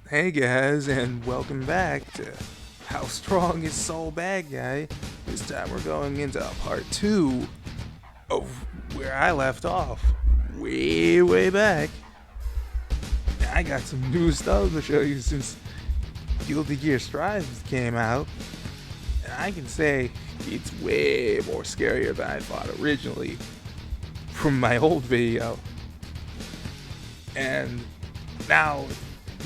Hey guys, and welcome back to How Strong is Sol Badguy. This time we're going into part 2 of where I left off. Way back. I got some new stuff to show you since Guilty Gear Strive came out. And I can say it's way more scarier than I thought originally from my old video. And now,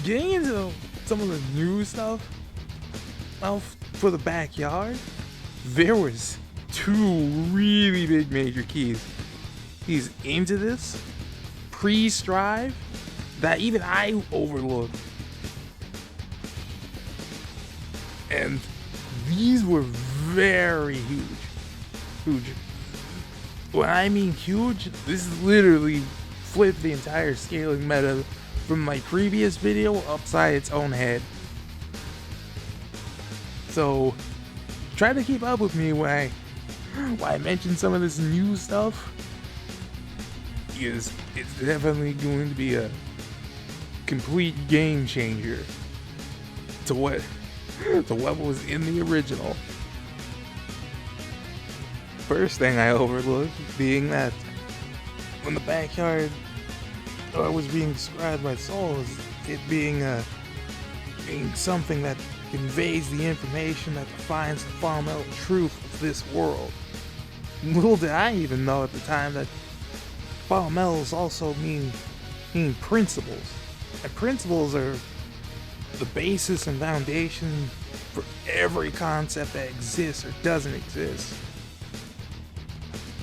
getting into some of the new stuff, well, for the backyard, there was two really big major keys. He's into this pre-strive that even I overlooked. And these were very huge. When I mean huge, this is literally flipped the entire scaling meta from my previous video upside its own head. So try to keep up with me when I mention some of this new stuff, because it's definitely going to be a complete game changer to what was in the original. First thing I overlooked being that when the backyard was being described by Sol as it being something that conveys the information that defines the fundamental truth of this world. Little did I even know at the time that fundamentals also mean principles, and principles are the basis and foundation for every concept that exists or doesn't exist,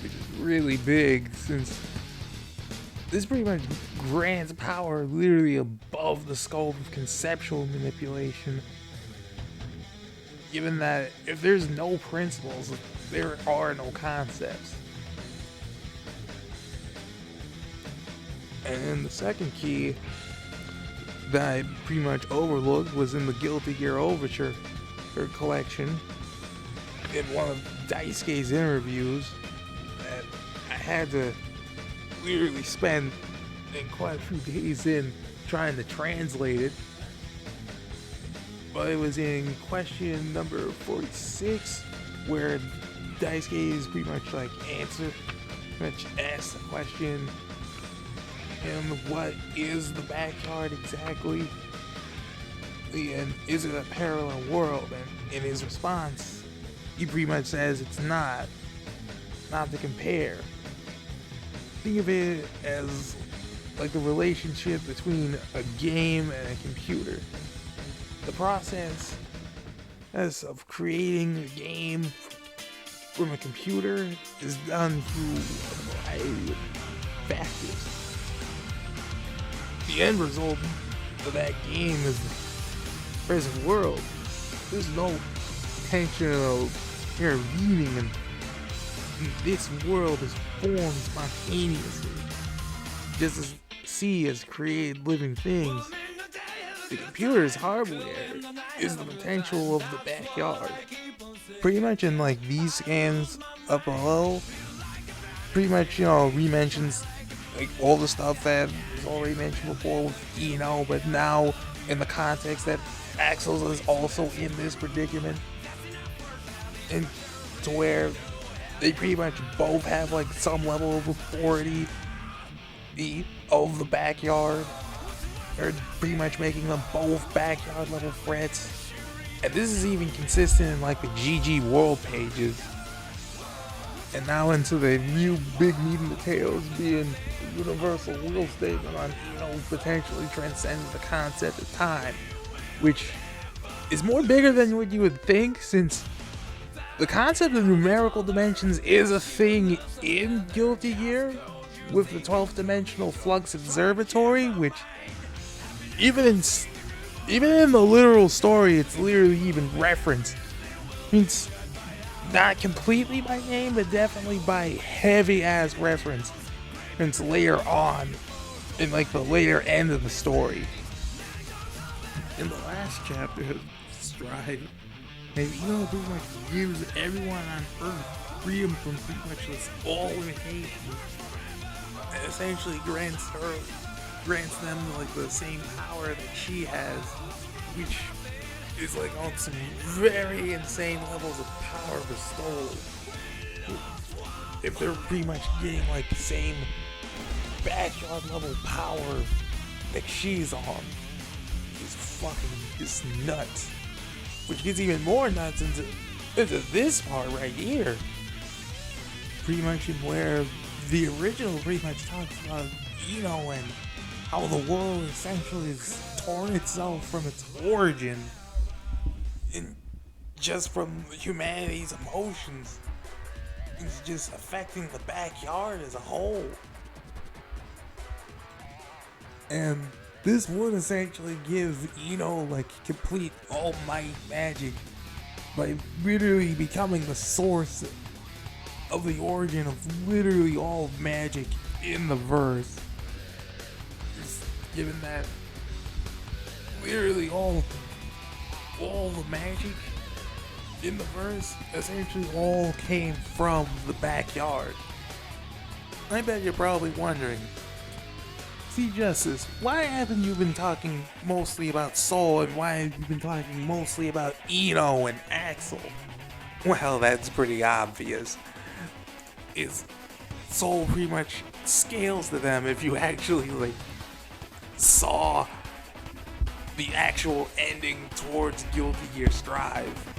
which is really big since this pretty much grants power literally above the scope of conceptual manipulation, given that if there's no principles, there are no concepts. And then the second key that I pretty much overlooked was in the Guilty Gear Overture collection. In one of Daisuke's interviews, that I had to literally spend quite a few days in trying to translate it, but it was in question number 46 where Daisuke is pretty much like asked the question, and what is the backyard exactly, and is it a parallel world? And in his response, he pretty much says it's not to compare. Think of it as like the relationship between a game and a computer. The process of creating a game from a computer is done through a variety of factors. The end result of that game is the present world. There's no intentional intervening, and this world is formed spontaneously. Just as C has created living things, the computer's hardware is the potential of the backyard. Pretty much in like these scans up below, pretty much, re-mentions like all the stuff that was already mentioned before with Eno, but now in the context that Axel is also in this predicament, and to where they pretty much both have like some level of authority of the backyard. They're pretty much making them both backyard level threats. And this is even consistent in like the GG world pages. And now into the new big meat and potatoes being the universal will statement on, potentially transcending the concept of time, which is more bigger than what you would think, since the concept of numerical dimensions is a thing in Guilty Gear with the 12th dimensional flux observatory, which even in the literal story, it's literally even referenced. I mean, it's not completely by name, but definitely by heavy ass reference. And it's later on, in like the later end of the story. In the last chapter of Strive, and pretty much gives everyone on Earth freedom from pretty much this all limitations, and essentially grants her grants them like the same power that she has, which is like on some very insane levels of power bestowed. If they're pretty much getting like the same backyard level power that she's on, is fucking just nuts. Which gets even more nuts into this part right here. Pretty much in where the original pretty much talks about, you know, and how the world essentially has torn itself from its origin, and just from humanity's emotions, it's just affecting the backyard as a whole. And this would essentially give, you know, like complete all-might magic by literally becoming the source of the origin of literally all magic in the verse. Just given that literally all the magic in the verse essentially all came from the backyard. I bet you're probably wondering, C.justise, why haven't you been talking mostly about Sol, and why have you been talking mostly about Eno and Axel? Well, that's pretty obvious. Is Sol pretty much scales to them if you actually like saw the actual ending towards Guilty Gear Strive.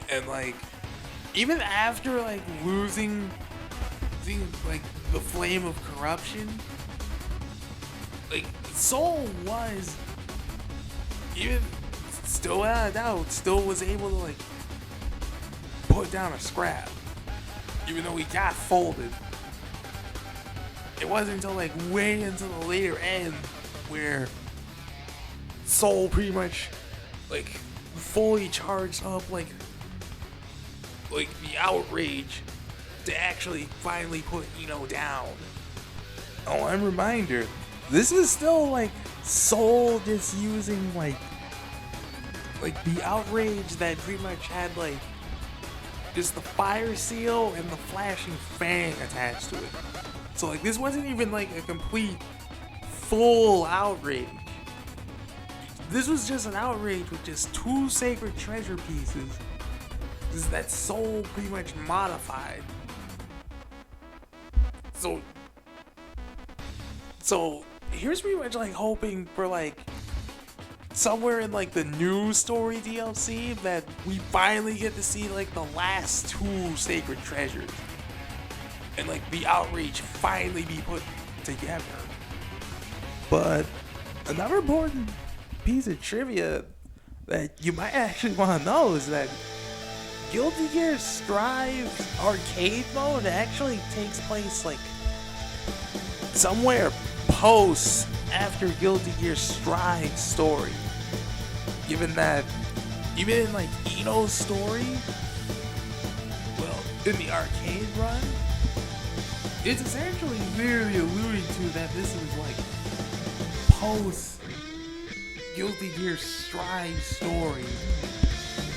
And like, even after like losing like the flame of corruption, like Sol was, even still without a doubt, still was able to like put down a scrap, even though he got folded. It wasn't until like way until the later end where Sol pretty much like fully charged up like the outrage to actually finally put Eno down. Oh, and reminder, this is still like Sol just using like the outrage that pretty much had like just the fire seal and the flashing fang attached to it. So like this wasn't even like a complete full outrage. This was just an outrage with just 2 sacred treasure pieces that Sol pretty much modified. So here's pretty much like hoping for like somewhere in like the new story DLC that we finally get to see like the last 2 sacred treasures, and like the outrage finally be put together. But another important piece of trivia that you might actually want to know is that Guilty Gear Strive arcade mode actually takes place like somewhere post after Guilty Gear Strive story. Given that even in like Eno's story, well, in the arcade run, it's essentially literally alluding to that this is like post Guilty Gear Strive story.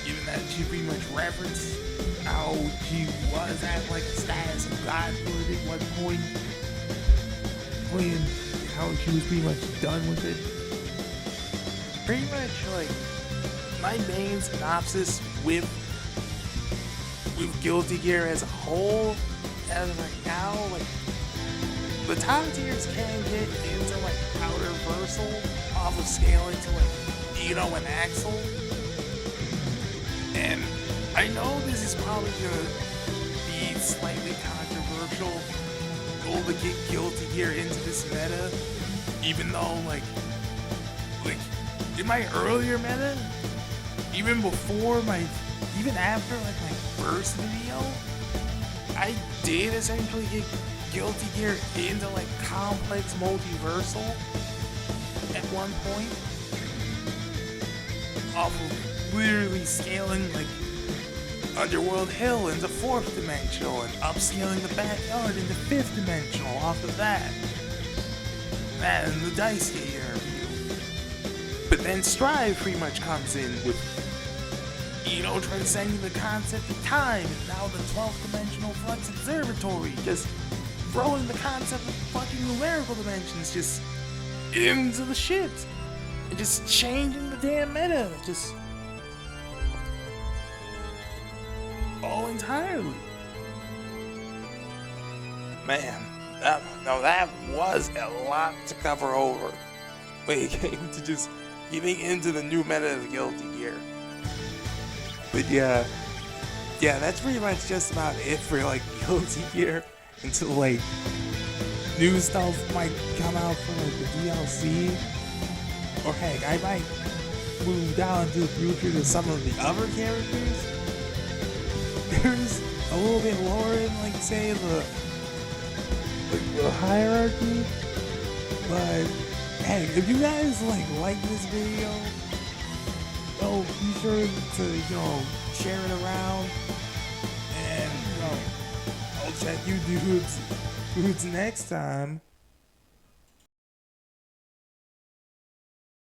Given that she pretty much referenced how she was at like a status of godhood at one point, and how she was pretty much done with it. Pretty much like my main synopsis with Guilty Gear as a whole, as of right now, like the top tiers can get into like outer versal off of scaling to like Eno and Axel. And I know this is probably gonna be slightly controversial, goal to get Guilty Gear into this meta, even though like in my earlier meta, even after like my first video, I did essentially get Guilty Gear into like complex multiversal at one point, off of literally scaling like Underworld Hill into 4th dimensional and upscaling the backyard into 5th dimensional off of that. And the Dice Gate interview. But then Strive pretty much comes in with transcending the concept of time, and now the 12th dimensional Flux Observatory, just throwing the concept of fucking numerical dimensions just into the shit. And just changing the damn meta. Just all entirely. Man, that was a lot to cover over when it came to just getting into the new meta of Guilty Gear. But yeah, that's pretty much just about it for like Guilty Gear until like new stuff might come out for like the DLC. Or heck, I might move down into the future to some of the other characters. There's a little bit lower in like say the hierarchy. But hey, if you guys like this video, be sure to share it around, and I'll check you dudes next time.